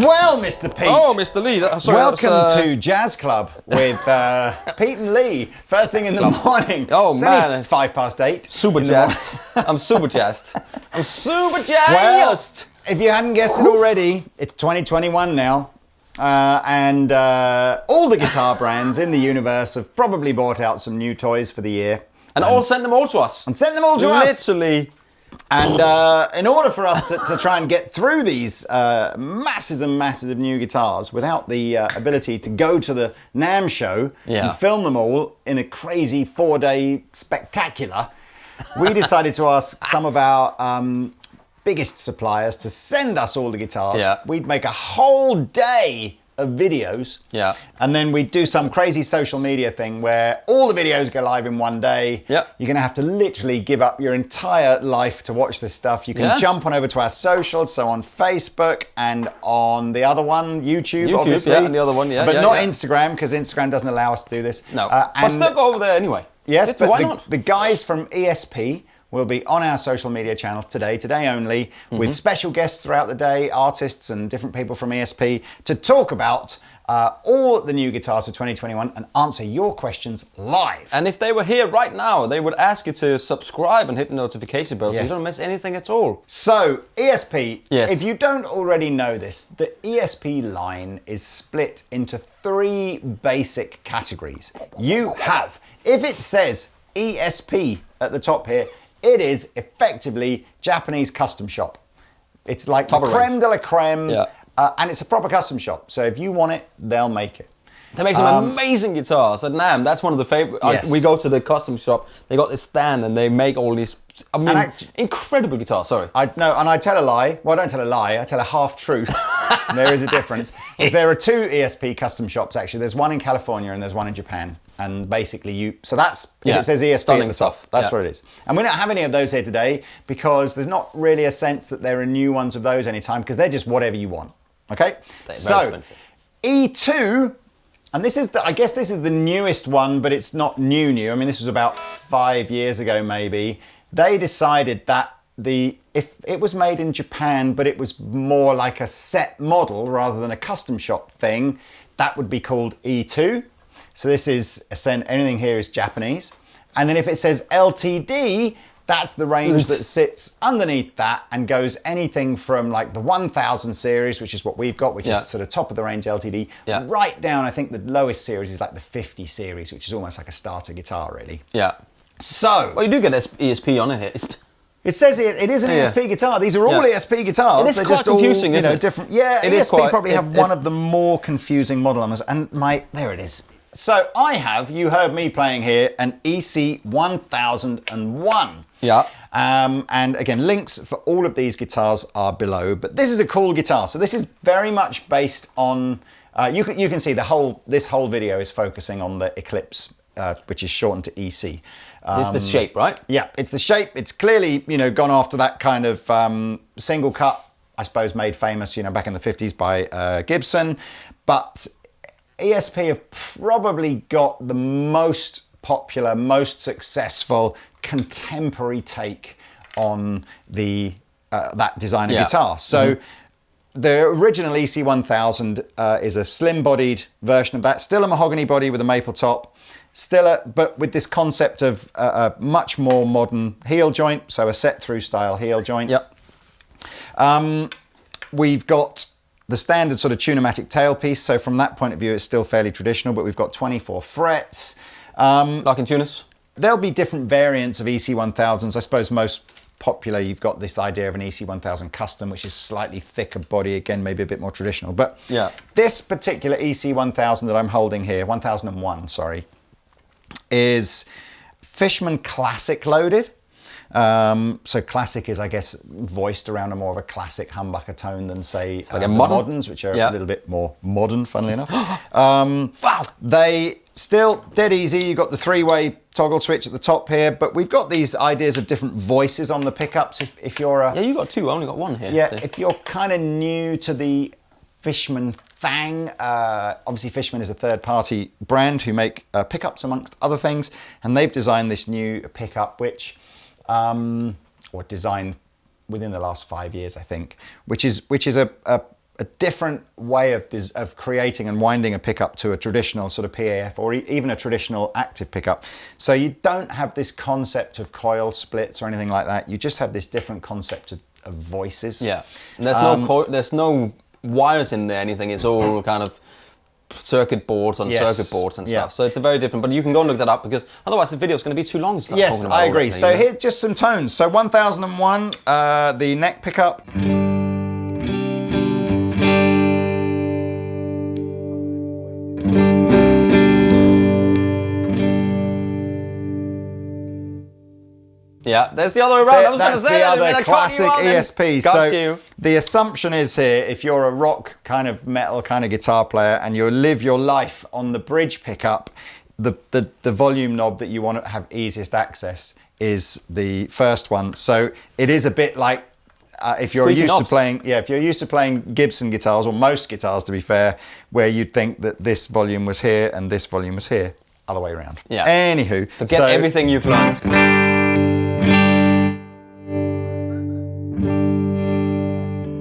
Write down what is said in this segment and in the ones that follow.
Well, Mr. Pete. Oh, Mr. Lee. Sorry, welcome to Jazz Club with Pete and Lee. First thing in the morning. Oh, it's man. Only 8:05. Super jazzed. I'm super jazzed. I'm super jazzed. Well, if you hadn't guessed it already, it's 2021 now. And all the guitar brands in the universe have probably bought out some new toys for the year. And all sent them all to us. And sent them all to us. Literally. And in order for us to try and get through these masses and masses of new guitars without the ability to go to the NAMM show and film them all in a crazy 4-day spectacular, we decided to ask some of our biggest suppliers to send us all the guitars. Yeah. We'd make a whole day of videos. Yeah. And then we'd do some crazy social media thing where all the videos go live in one day. Yeah. You're going to have to literally give up your entire life to watch this stuff. You can jump on over to our socials, so on Facebook and on the other one, YouTube obviously. Yeah, and the other one, but not Instagram, because Instagram doesn't allow us to do this. No, but still go over there anyway. Yes, but why not? The guys from ESP will be on our social media channels today only, with special guests throughout the day, artists and different people from ESP, to talk about all the new guitars for 2021 and answer your questions live. And if they were here right now, they would ask you to subscribe and hit the notification bell so you don't miss anything at all. So, ESP, Yes. if you don't already know this, the ESP line is split into 3 basic categories. You have, if it says ESP at the top here, it is effectively Japanese custom shop. It's like the creme de la creme, and it's a proper custom shop. So if you want it, they'll make it. They make some amazing guitars at NAMM. That's one of the favorite. Yes. We go to the custom shop. They got this stand and they make all these. I mean, incredible guitars. Sorry. I tell a lie. Well, I don't tell a lie. I tell a half truth. There is a difference. There are 2 ESP custom shops actually. There's one in California and there's one in Japan. And basically if it says ESP at the top, that's what it is. And we don't have any of those here today because there's not really a sense that there are new ones of those anytime, because they're just whatever you want. Okay? They're very expensive. E-II, and I guess this is the newest one, but it's not new. I mean, this was about 5 years ago maybe. They decided that if it was made in Japan, but it was more like a set model rather than a custom shop thing, that would be called E-II. So this is, anything here is Japanese. And then if it says LTD, that's the range that sits underneath that and goes anything from like the 1000 series, which is what we've got, which is sort of top of the range LTD, right down, I think the lowest series is like the 50 series, which is almost like a starter guitar really. Yeah. So. Well, you do get ESP on it here. It says it is an ESP guitar. These are all ESP guitars. It is They're quite just confusing, all, isn't it? different. Yeah, it ESP probably have one of the more confusing model numbers. And there it is. So you heard me playing here, an EC 1001. Yeah. And again, links for all of these guitars are below. But this is a cool guitar. So this is very much based on. You can see this whole video is focusing on the Eclipse, which is shortened to EC. It's the shape, right? Yeah, it's the shape. It's clearly, gone after that kind of single cut, I suppose, made famous, back in the 50s by Gibson. But ESP have probably got the most popular, most successful contemporary take on that designer guitar. So the original EC 1000 is a slim-bodied version of that, still a mahogany body with a maple top. But with this concept of a much more modern heel joint, so a set-through style heel joint. Yep. We've got the standard sort of tune-o-matic tailpiece, so from that point of view, it's still fairly traditional, but we've got 24 frets. Like in Tunis? There'll be different variants of EC 1000s. I suppose most popular, you've got this idea of an EC 1000 custom, which is slightly thicker body, again, maybe a bit more traditional. But this particular EC 1000 that I'm holding here, 1001, sorry, is Fishman Classic loaded. So classic is, I guess, voiced around a more of a classic humbucker tone than, say, like the moderns, which are a little bit more modern, funnily enough. Wow! They still dead easy. You've got the 3-way toggle switch at the top here, but we've got these ideas of different voices on the pickups. If you're a... Yeah, you got 2. I only got 1 here. Yeah, if you're kind of new to the Fishman thing, obviously Fishman is a third-party brand who make pickups amongst other things, and they've designed this new pickup, which... or designed within the last 5 years, I think, which is a a different way of creating and winding a pickup to a traditional sort of PAF or even a traditional active pickup. So you don't have this concept of coil splits or anything like that. You just have this different concept of voices. Yeah, and there's no wires in there, anything. It's all kind of circuit boards on circuit boards and stuff. So it's a very different, but you can go and look that up because otherwise the video is going to be too long. Yes, I agree. So here's just some tones. So 1001, the neck pickup. Yeah, there's the other way around. That's the other classic ESP. So the assumption is here, if you're a rock kind of metal kind of guitar player and you live your life on the bridge pickup, the volume knob that you want to have easiest access is the first one. So it is a bit like if you're used to playing Gibson guitars, or most guitars to be fair, where you'd think that this volume was here and this volume was here, other way around. Yeah. Anywho, forget everything you've learned.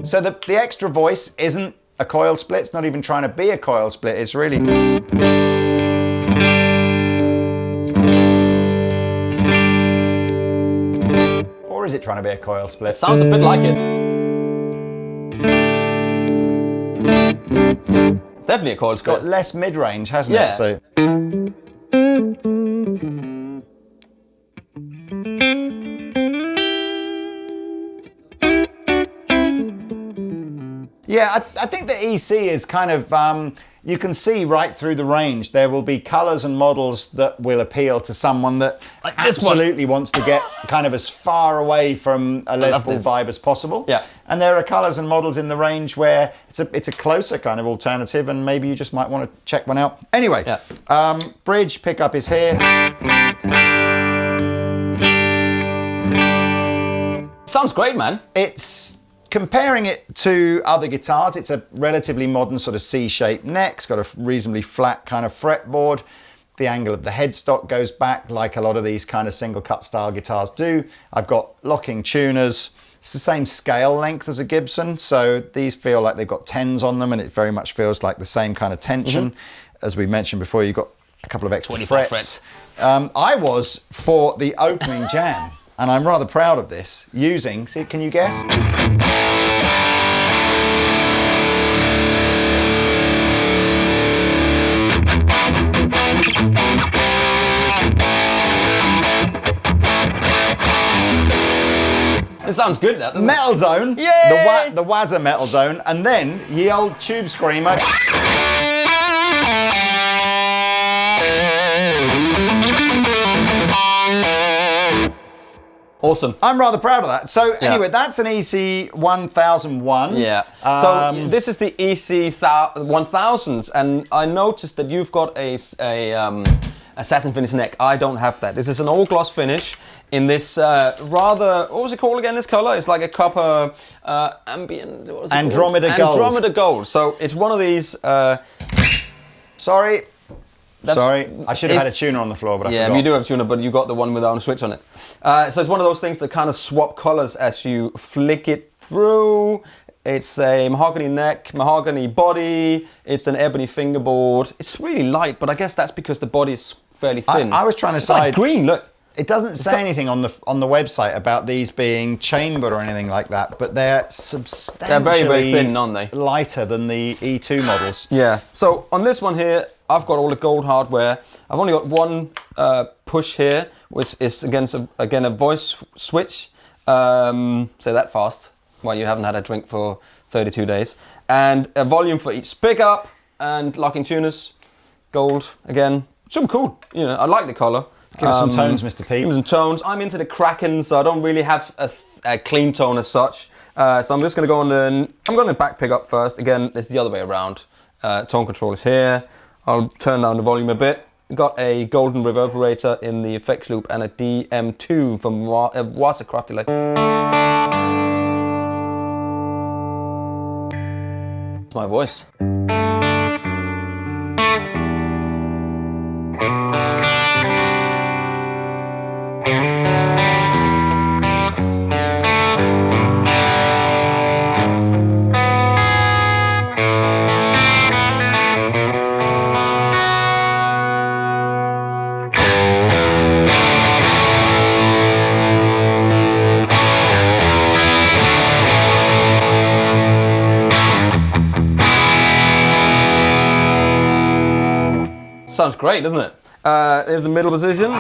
So the extra voice isn't a coil split. It's not even trying to be a coil split. It's really... Or is it trying to be a coil split? It sounds a bit like it. Definitely a coil split. It's got less mid-range, hasn't it? So... Yeah, I think the EC is kind of, you can see right through the range. There will be colours and models that will appeal to someone that absolutely wants to get kind of as far away from a Les Paul vibe as possible. Yeah. And there are colours and models in the range where it's a closer kind of alternative, and maybe you just might want to check one out. Anyway, bridge pickup is here. Sounds great, man. It's... Comparing it to other guitars, it's a relatively modern sort of C-shaped neck. It's got a reasonably flat kind of fretboard. The angle of the headstock goes back like a lot of these kind of single cut style guitars do. I've got locking tuners. It's the same scale length as a Gibson, so these feel like they've got 10s on them, and it very much feels like the same kind of tension. As we mentioned before, you've got a couple of extra frets. I was, for the opening jam, and I'm rather proud of this, using, see, can you guess? It sounds good, that doesn't Metal Zone, Yay! the Wazza Metal Zone, and then ye old Tube Screamer. Awesome. I'm rather proud of that. So anyway, that's an EC 1001. Yeah. So this is the EC 1000s, and I noticed that you've got a satin finish neck. I don't have that. This is an all gloss finish in this rather, what was it called again, this color? It's like a copper ambient, what was it Andromeda called? Gold. Andromeda Gold. So it's one of these... Sorry, I should have had a tuner on the floor, but I forgot. Yeah, you do have a tuner, but you got the one without a switch on it. So it's one of those things that kind of swap colors as you flick it through. It's a mahogany neck, mahogany body. It's an ebony fingerboard. It's really light, but I guess that's because the body is fairly thin. I was trying to it's like green, look. It doesn't say anything on the website about these being chambered or anything like that, but they're substantially very, very thin, aren't they? Lighter than the E-II models. Yeah. So on this one here, I've got all the gold hardware. I've only got one push here, which is again a voice switch. Say that fast. Well, you haven't had a drink for 32 days. And a volume for each pickup, and locking tuners, gold again. Super cool. You know, I like the color. Give us some tones, Mr. Pete. Give us some tones. I'm into the Kraken, so I don't really have a clean tone as such. So I'm just going to go on I'm going to back pick up first. Again, it's the other way around. Tone control is here. I'll turn down the volume a bit. Got a golden reverberator in the effects loop and a DM2 from Wasa Crafty. It's my voice. Sounds great, doesn't it? There's the middle position.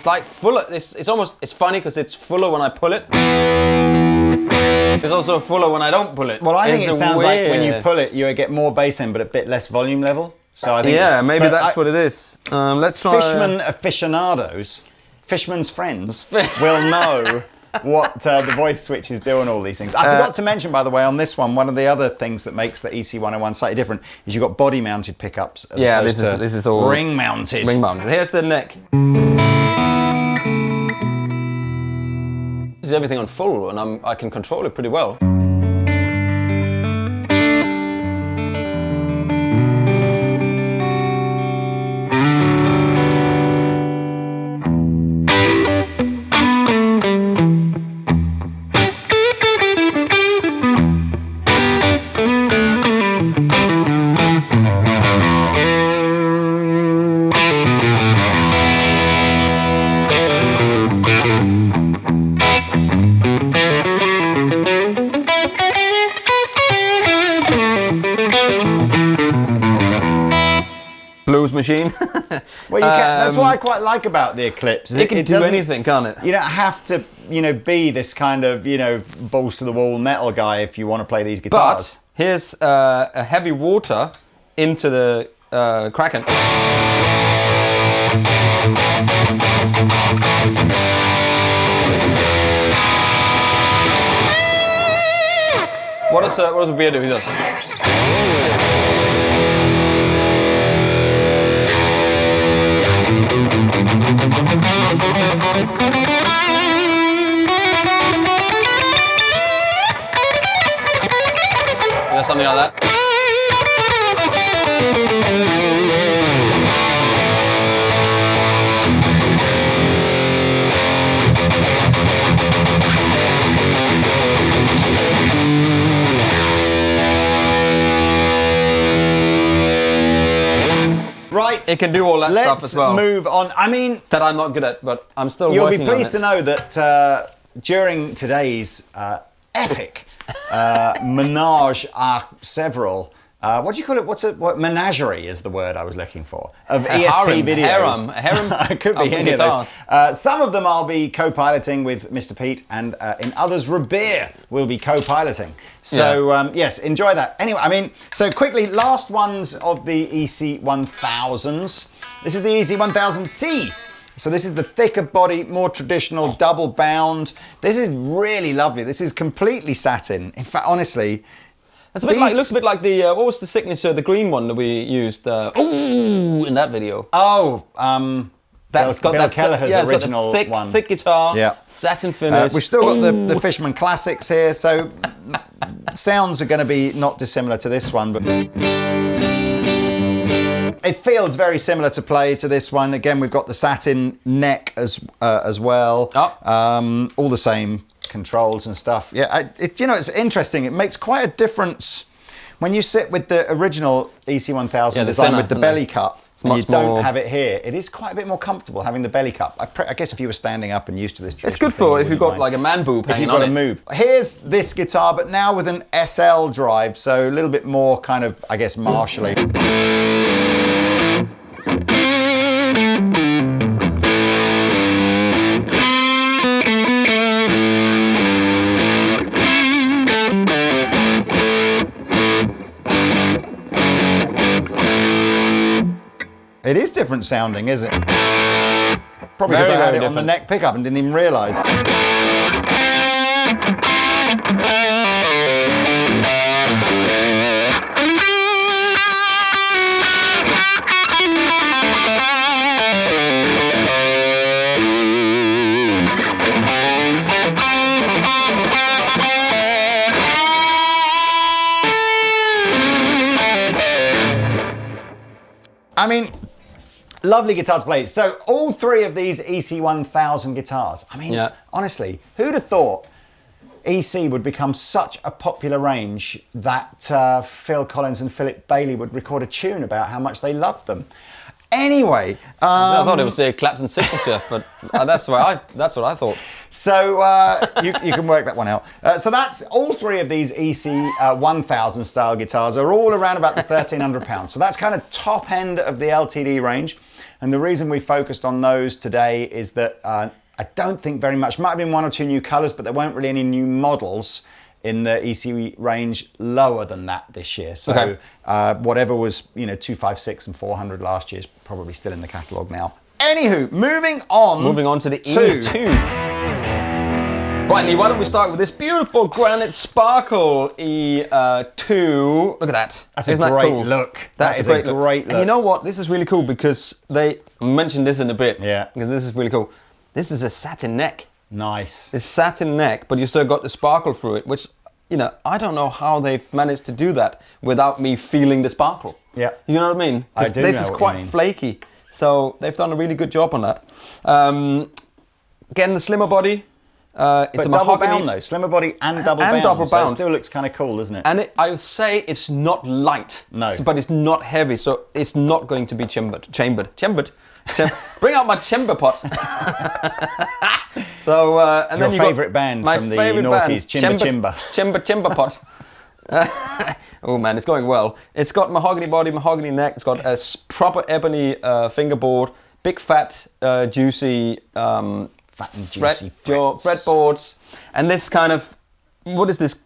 Like fuller, it's funny because it's fuller when I pull it. It's also fuller when I don't pull it. Well, I think it sounds like when you pull it, you get more bass in, but a bit less volume level. So I think maybe that's what it is. Let's try. Fishman aficionados, Fishman's friends, will know what the voice switches do and all these things. I forgot to mention, by the way, on this one of the other things that makes the EC101 slightly different is you've got body-mounted pickups as opposed to this is all ring-mounted. Ring-mounted. Here's the neck. This is everything on full, and I can control it pretty well. Blues machine. Well, you can, that's what I quite like about the Eclipse. It can do anything, can't it? You don't have to, be this kind of, balls to the wall metal guy if you want to play these guitars. But here's a heavy water into the Kraken. What does a beer do? He does. Yeah, something like that. Right. It can do all that stuff as well. Let's move on. I mean... That I'm not good at, but I'm still You'll working be pleased to on know that during today's epic menage a several... what do you call it? What menagerie is the word I was looking for? Of ESP videos. Harem. It could be any of those. Some of them I'll be co-piloting with Mr. Pete, and in others, Reindeer will be co-piloting. So, yes, enjoy that. Anyway, I mean, so quickly, last ones of the EC1000s. This is the EC1000T. So this is the thicker body, more traditional, double bound. This is really lovely. This is completely satin. In fact, honestly... It's a bit like, it looks a bit like the, what was the signature, the green one that we used in that video? Oh, that's got Bill that Kelleher's original thick, one. thick guitar, satin finish. We've still got the Fishman Classics here, so sounds are going to be not dissimilar to this one, but it feels very similar to play to this one. Again, we've got the satin neck as well. All the same controls and stuff. Yeah, it's interesting. It makes quite a difference when you sit with the original EC1000 design with the belly cup. You don't have it here. It is quite a bit more comfortable having the belly cup. I guess if you were standing up and used to this, it's good for if you've got like a man boob hanging on it. If you've got a move. Here's this guitar, but now with an SL drive, so a little bit more kind of, I guess, martially. It is different sounding, isn't it? Probably because I had it on the neck pickup and didn't even realise. I mean, lovely guitar to play. So all three of these EC1000 guitars. I mean, honestly, who'd have thought EC would become such a popular range that Phil Collins and Philip Bailey would record a tune about how much they loved them. Anyway, I thought it was a Clapton signature, but that's what I thought. So you can work that one out. So that's all three of these EC1000 style guitars are all around about the £1,300. So that's kind of top end of the LTD range. And the reason we focused on those today is that I don't think very much, might have been one or two new colours, but there weren't really any new models in the EC range lower than that this year. So whatever was 256 and 400 last year is probably still in the catalogue now. Anywho, moving on to the E-II. Right, Lee, why don't we start with this beautiful granite sparkle E-II. Look at that. That's a great look. That is a great look. And you know what? This is really cool because they mentioned this in a bit. Yeah. Because this is really cool. This is a satin neck. Nice. It's satin neck, but you still got the sparkle through it, which, I don't know how they've managed to do that without me feeling the sparkle. Yeah. You know what I mean? I do This know is what quite you mean. flaky. So they've done a really good job on that. Again, the slimmer body. It's a double mahogany. bound though, slimmer body and double And bound. double So it bound. still looks kind of cool, doesn't it? And I would say it's not light. No. But it's not heavy, so it's not going to be chambered. Bring out my chamber pot. So, and Your then you favourite band from the noughties, Chimba pot. Oh man, it's going well. It's got mahogany body, mahogany neck. It's got a proper ebony fingerboard, big fat, juicy Fat and juicy fretboards, and this kind of what is this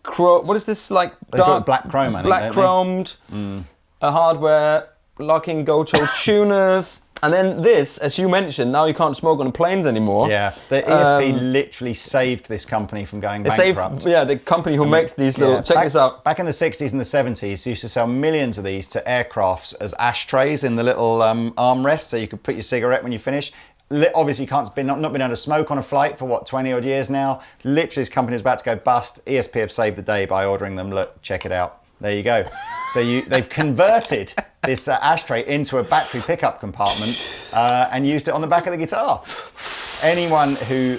like They've got dark black chrome, I think, black chromed hardware, locking gold-toed tuners. And then this, as you mentioned, now you can't smoke on planes anymore. Yeah, the ESP literally saved this company from going bankrupt. The company who makes these little, check this out. Back in the 60s and the 70s, they used to sell millions of these to aircrafts as ashtrays in the little armrests, so you could put your cigarette when you finish. Obviously, you can't not been able to smoke on a flight for 20 odd years now. Literally, this company is about to go bust. ESP have saved the day by ordering them. Look, check it out. There you go. So they've converted this ashtray into a battery pickup compartment and used it on the back of the guitar. Anyone who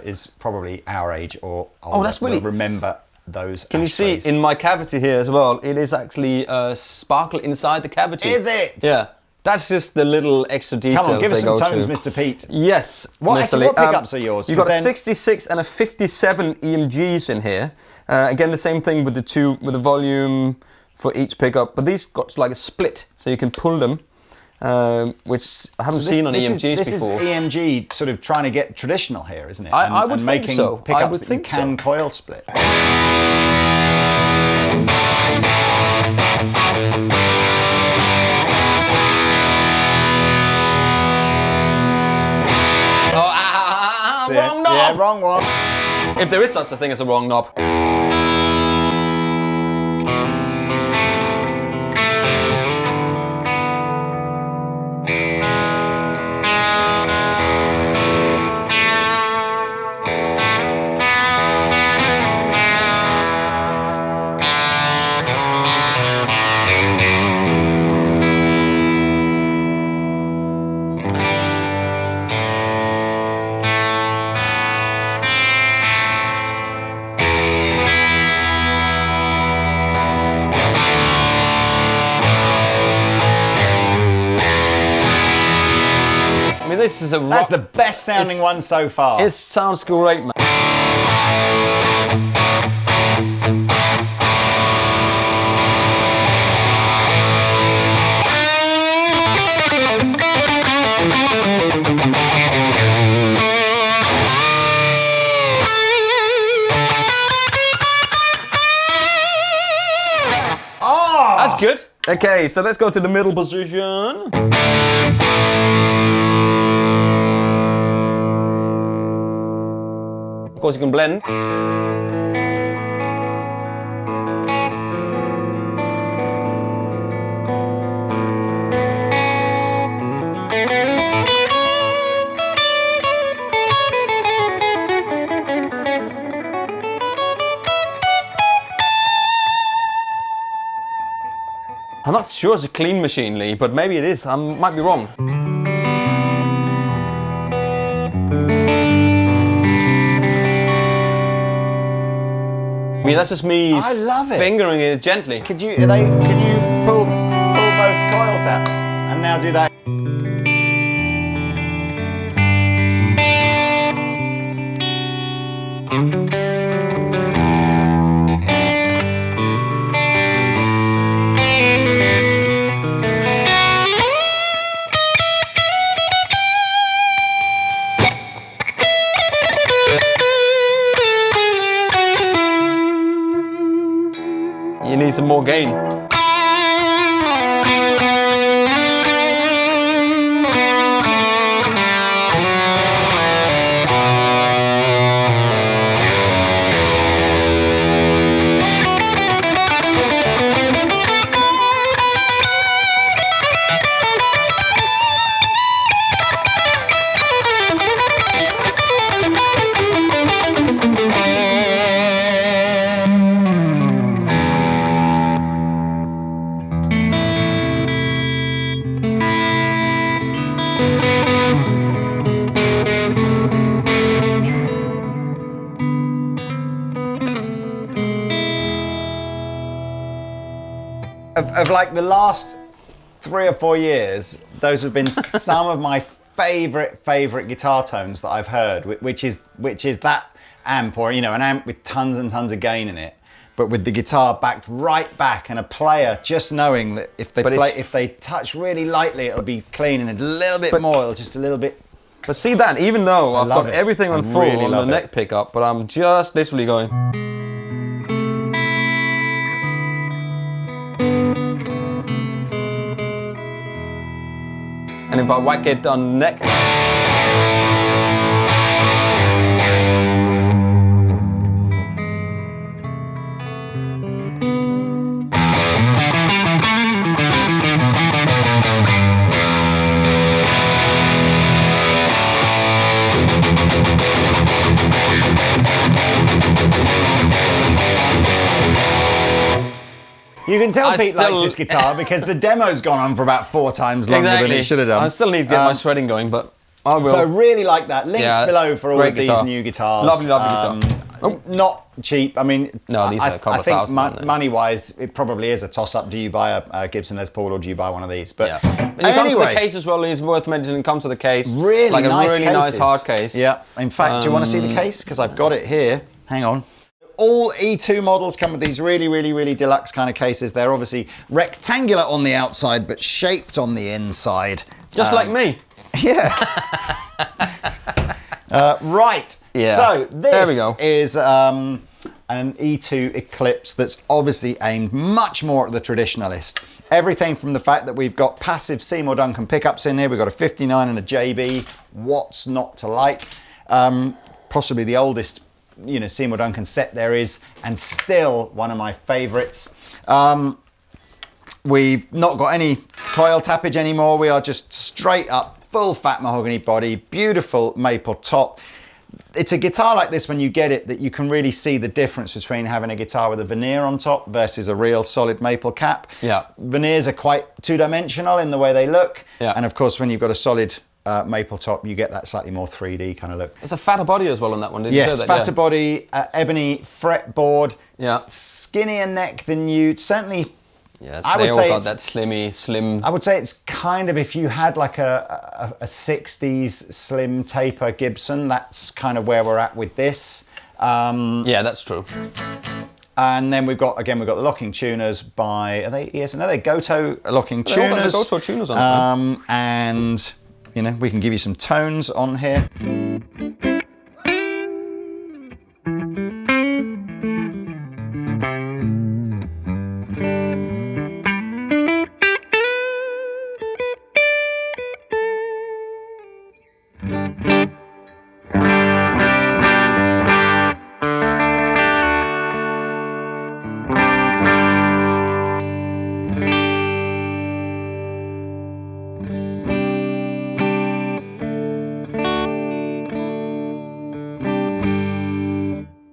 is probably our age or older will remember those Can ashtrays. you see in my cavity here as well? It is actually sparkle inside the cavity. Is it? Yeah. That's just the little extra details. Come on, give us some tones, to. Mr. Pete. Yes. What pickups are yours? You've got a 66 and a 57 EMGs in here. Again, the same thing with the volume for each pickup, but these got like a split, so you can pull them, which I haven't seen on EMGs before. This is EMG sort of trying to get traditional here, isn't it? I would and think making so. pickups that you can coil split. Wrong knob! Yeah, wrong one. If there is such a thing as a wrong knob. I mean, this is That's the best sounding one so far. It sounds great, man. Oh! That's good. Okay, so let's go to the middle position. Of course, you can blend. I'm not sure it's a clean machine, Lee, but maybe it is. I might be wrong. I mean, that's just me I love it. fingering it gently. Could you pull both coil tap and now do that? You need some more gain. Of like the last 3 or 4 years, those have been some of my favorite guitar tones that I've heard, which is that amp, or an amp with tons and tons of gain in it, but with the guitar backed right back, and a player just knowing that if they touch really lightly, it'll be clean, and a little bit more, it'll just a little bit. But see that, even though I've got it. everything on full really on the love neck it. pickup, but I'm just literally going. And if I whack it on neck, You can tell Pete likes still- his guitar because the demo's gone on for about 4 times longer than it should have done. I still need to get my shredding going, but I will. So really like that. Links Yeah, below for all great of these guitar. new guitars. Lovely guitar. Not cheap. I mean, No, these are a couple I of think thousand, aren't they? money-wise, it probably is a toss-up. Do you buy a Gibson Les Paul or do you buy one of these? But yeah. And it comes with anyway, the case as well. It's worth mentioning. It comes with a case. really like a nice really cases. nice hard case. Yeah. In fact, do you want to see the case? Because I've got it here. Hang on. All E-II models come with these really deluxe kind of cases. They're obviously rectangular on the outside, but shaped on the inside. Just like me. Yeah. Right. Yeah. So There we this go. is an E-II Eclipse that's obviously aimed much more at the traditionalist. Everything from the fact that we've got passive Seymour Duncan pickups in here. We've got a 59 and a JB. What's not to like? Possibly the oldest Seymour Duncan set there is, and still one of my favourites. We've not got any coil tappage anymore. We are just straight up full fat mahogany body, beautiful maple top. It's a guitar like this when you get it that you can really see the difference between having a guitar with a veneer on top versus a real solid maple cap. Yeah. Veneers are quite two-dimensional in the way they look. Yeah. And of course, when you've got a solid maple top, you get that slightly more 3D kind of look. It's a fatter body as well on that one. Did you Yes, say that? fatter body, ebony fretboard, Yeah. skinnier neck than you. Certainly, Yes, I they would all say got it's- that slim. I would say it's kind of, if you had like a 60s slim taper Gibson, that's kind of where we're at with this. Yeah, that's true. And then we've got the locking tuners by, are they ES? No, they're Goto locking They all got the tuners. Goto tuners on it, And, we can give you some tones on here.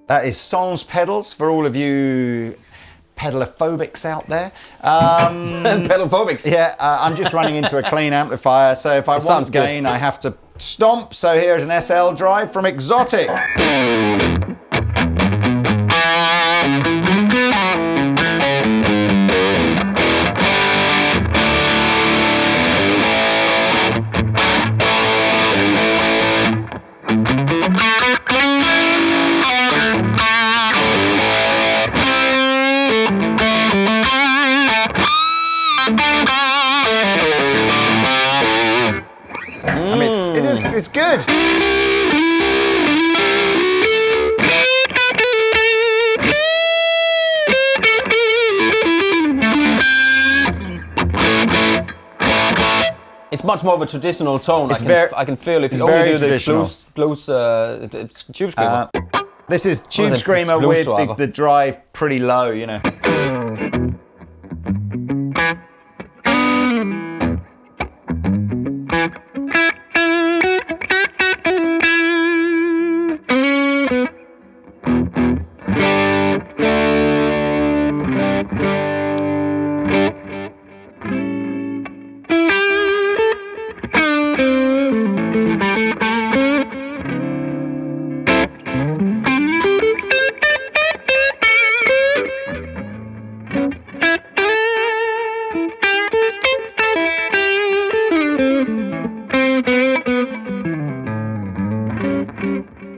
That is Sans pedals for all of you pedalophobics out there. Pedalophobics. Yeah, I'm just running into a clean amplifier, so if I want gain, I have to stomp. So here's an SL drive from Exotic. I mean, it's good. It's much more of a traditional tone. It's I can feel if you only do the blues tube screamer. This is tube screamer with the drive pretty low, you know.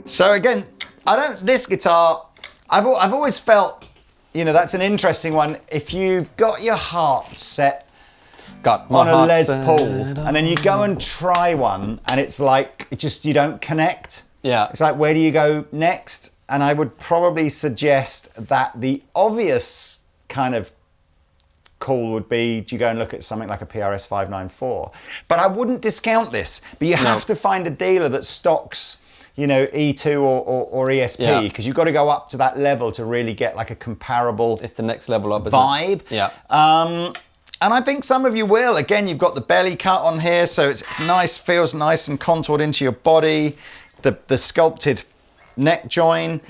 So again, this guitar, I've always felt, you know, that's an interesting one. If you've got your heart set on a Les Paul, and then you go and try one, and it's like, you don't connect. Yeah. It's like, where do you go next? And I would probably suggest that the obvious kind of call would be, do you go and look at something like a PRS 594? But I wouldn't discount this. But you have to find a dealer that stocks, you know, E-II or ESP, because you've got to go up to that level to really get like a comparable it's the next level up, vibe. Yeah. And I think some of you will. Again, you've got the belly cut on here, so it's nice, feels nice and contoured into your body. The sculpted neck join.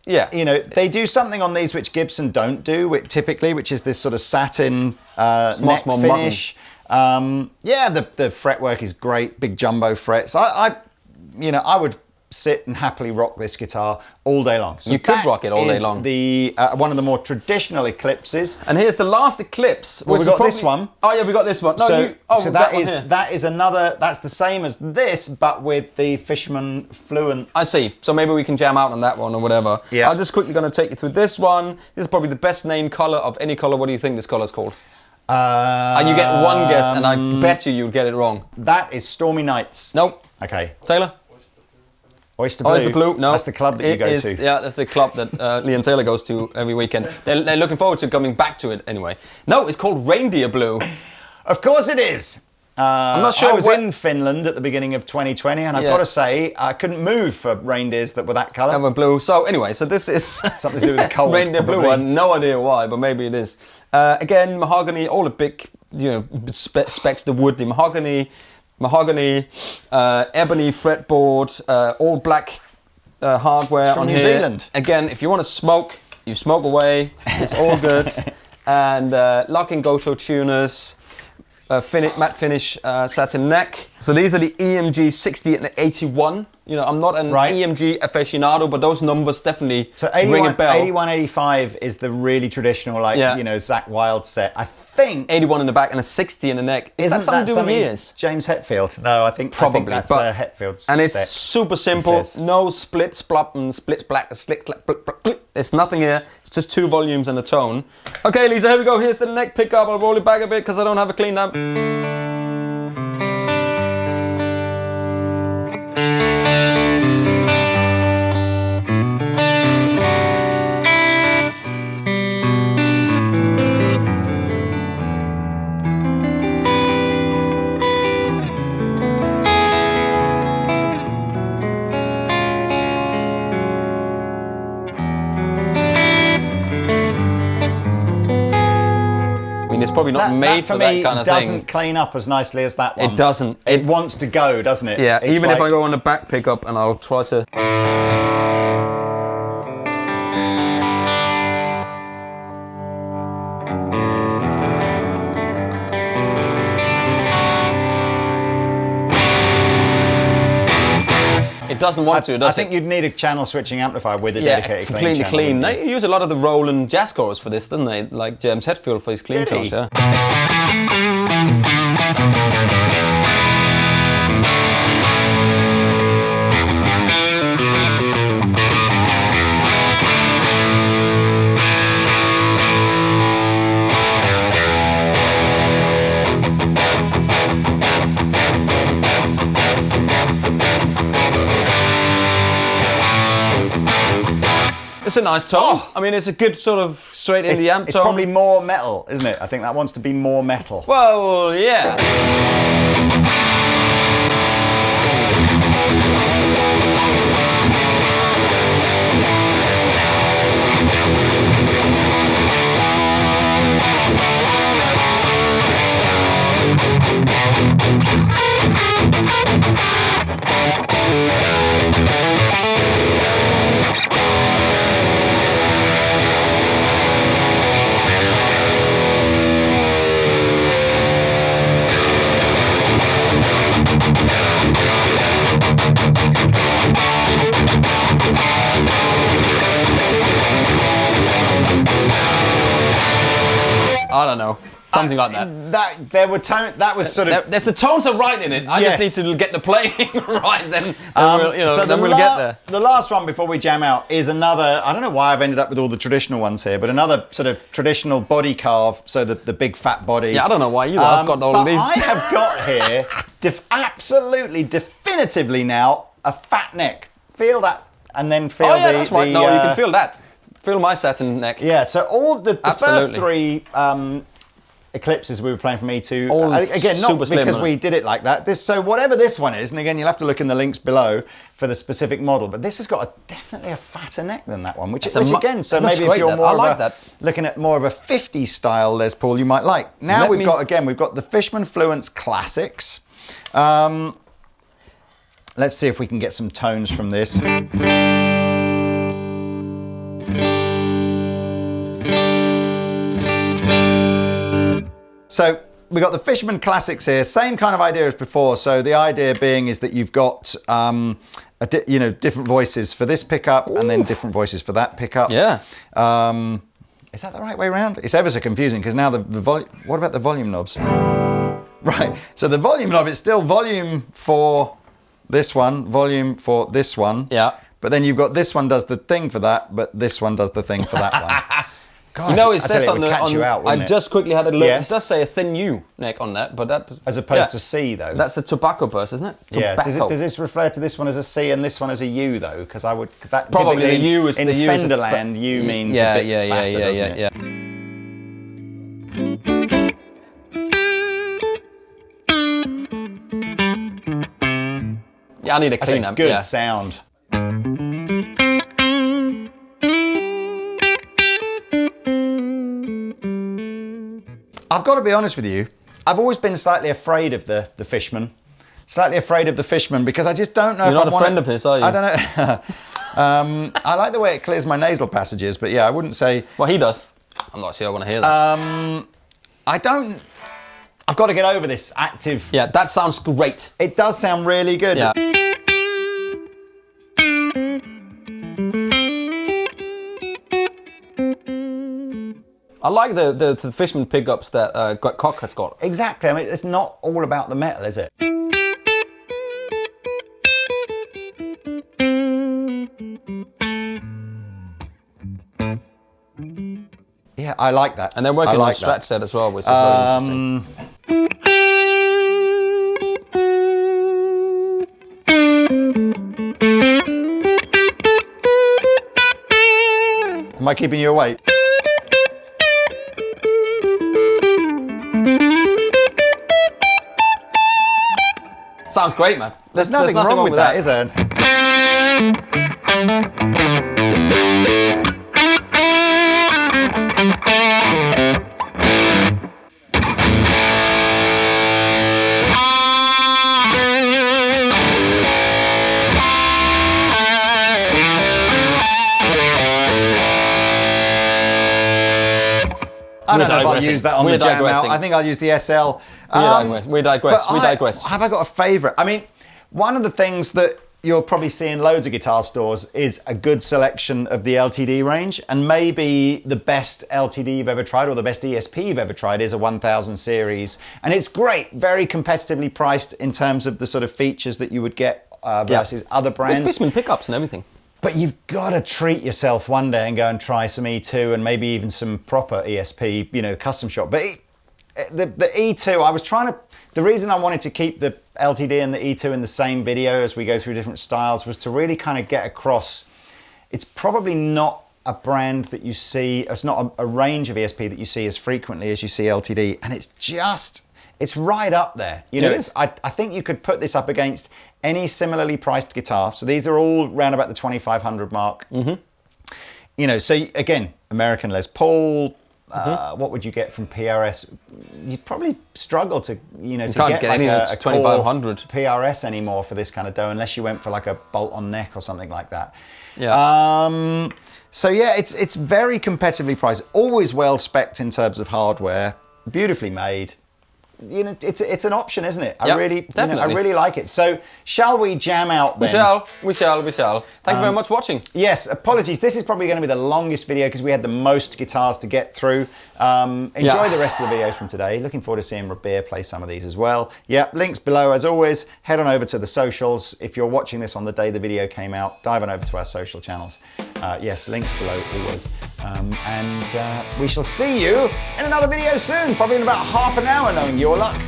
Yeah. You know, they do something on these which Gibson don't do, typically, which is this sort of satin neck finish. Yeah, the fretwork is great, big jumbo frets. I would sit and happily rock this guitar all day long. So you could rock it all day long. The one of the more traditional Eclipses. And here's the last Eclipse. Well, we got this one. Oh yeah, we got this one. No, so that is another. That's the same as this, but with the Fishman Fluence. I see. So maybe we can jam out on that one or whatever. Yeah. I'm just quickly going to take you through this one. This is probably the best named color of any color. What do you think this color is called? And you get one guess, and I bet you'll get it wrong. That is Stormy Nights. Nope. Okay. Taylor? Oyster Blue. Oyster Blue, no. That's the club that you go to. Yeah, that's the club that Lee and Taylor goes to every weekend. They're looking forward to coming back to it anyway. No, it's called Reindeer Blue. Of course it is. I'm not sure. I was in Finland at the beginning of 2020, and I've got to say, I couldn't move for reindeers that were that colour. That were blue. So anyway, so this is something to do with the cold. Reindeer Blue one. No idea why, but maybe it is. Again, mahogany, all the big, specs, the wood, the mahogany, ebony fretboard, all black hardware from on New here. Zealand. Again, if you want to smoke, you smoke away. It's all good. And locking Goto tuners. Matte finish satin neck. So these are the EMG 60 and 81. You know, I'm not an EMG aficionado, but those numbers definitely ring a bell. 81, 85 is the really traditional, Zakk Wylde set. I think 81 in the back and a 60 in the neck. Is that something to do with years? James Hetfield? No, I think that's a Hetfield set. And it's super simple. No splits, blop, and splits, black, slick, there's nothing here. It's just 2 volumes and a tone. Okay, Lisa, here we go. Here's the neck pickup. I'll roll it back a bit because I don't have a clean up. It's probably not made for that kind of thing. It doesn't clean up as nicely as that one. It doesn't. It wants to go, doesn't it? Yeah, even if I go on the back pickup and I'll try to... doesn't want to, does it? I think you'd need a channel switching amplifier with a dedicated completely clean channel. They use a lot of the Roland jazz chorus for this, didn't they? Like James Hetfield for his clean tones, yeah. It's a nice tone. Oh. I mean, it's a good sort of straight in the amp It's tone. probably more metal, isn't it? I think that wants to be more metal. Well, yeah. I don't know. Something like that. That was sort of... There's the tones are right in it. I Yes. just need to get the playing right, then we'll get there. The last one before we jam out is another, I don't know why I've ended up with all the traditional ones here, but another sort of traditional body carve, so the big fat body. Yeah, I don't know why either. I've got all but these. I have got here, absolutely, definitively now, a fat neck. Feel that, and then feel that's right. No, you can feel that. Feel my satin neck. Yeah, so all the first Absolutely. three Eclipses we were playing from E-II, All again, not super slim, because isn't we it? did it like that. So whatever this one is, and again, you'll have to look in the links below for the specific model, but this has got definitely a fatter neck than that one, which again, so it looks maybe if great, you're that. more I of like a, that. looking at more of a 50s style Les Paul, you might like. Now we've got the Fishman Fluence Classics. Let's see if we can get some tones from this. So we got the Fishman Classics here, same kind of idea as before. So the idea being is that you've got different voices for this pickup and then different voices for that pickup. Yeah. Is that the right way around? It's ever so confusing because now the volume. What about the volume knobs? Right. So the volume knob is still volume for this one, volume for this one. Yeah. But then you've got this one does the thing for that, but this one does the thing for that one. God, You know, it says would catch you out, I wouldn't it? just quickly had a look. Yes. It does say a thin U neck on that, but that As opposed to C, though. That's a tobacco burst, isn't it? Yeah. Tobacco. Does this refer to this one as a C and this one as a U, though? Because I would that Probably typically the U is in the U is a Fenderland. U means a bit fatter, doesn't it? yeah. Yeah, I need a That's clean a amp. good Yeah. sound. I've got to be honest with you. I've always been slightly afraid of the Fishman. Slightly afraid of the Fishman because I just don't know You're if not a friend of his, are you? I don't know. I like the way it clears my nasal passages, but yeah, I wouldn't say... Well, he does. I'm not sure I want to hear that. I've got to get over this active... Yeah, that sounds great. It does sound really good. Yeah. I like the Fishman pickups that Cock has got. Exactly. I mean, it's not all about the metal, is it? Yeah, I like that. And they're working on Strat set as well, which is very interesting. Am I keeping you awake? Sounds great, man. There's nothing wrong with that, is there? I don't know if I'll use that on the jam out. I think I'll use the SL. We digress. Have I got a favourite? I mean, one of the things that you'll probably see in loads of guitar stores is a good selection of the LTD range, and maybe the best LTD you've ever tried or the best ESP you've ever tried is a 1000 series. And it's great, very competitively priced in terms of the sort of features that you would get versus other brands. With Fishman pickups and everything. But you've got to treat yourself one day and go and try some E-II and maybe even some proper ESP, you know, custom shop. But the E-II, I was trying to, the reason I wanted to keep the LTD and the E-II in the same video as we go through different styles was to really kind of get across, it's probably not a brand that you see, it's not a range of ESP that you see as frequently as you see LTD, and it's just, it's right up there. You know, I think you could put this up against any similarly priced guitar. So these are all around about the 2,500 mark. Mm-hmm. You know, so again, American Les Paul. What would you get from PRS? You'd probably struggle to, you know, to get like a 2,500 PRS anymore for this kind of dough, unless you went for like a bolt-on neck or something like that. Yeah. So yeah, it's very competitively priced. Always well spec'd in terms of hardware. Beautifully made. You know, it's an option, isn't it? I really like it. So shall we jam out then? We shall. Thank you very much for watching. Yes, apologies. This is probably going to be the longest video because we had the most guitars to get through. Enjoy the rest of the videos from today. Looking forward to seeing Reindeer play some of these as well. Yeah, links below as always. Head on over to the socials. If you're watching this on the day the video came out, dive on over to our social channels. Yes, links below always. And we shall see you in another video soon, probably in about half an hour, knowing your luck.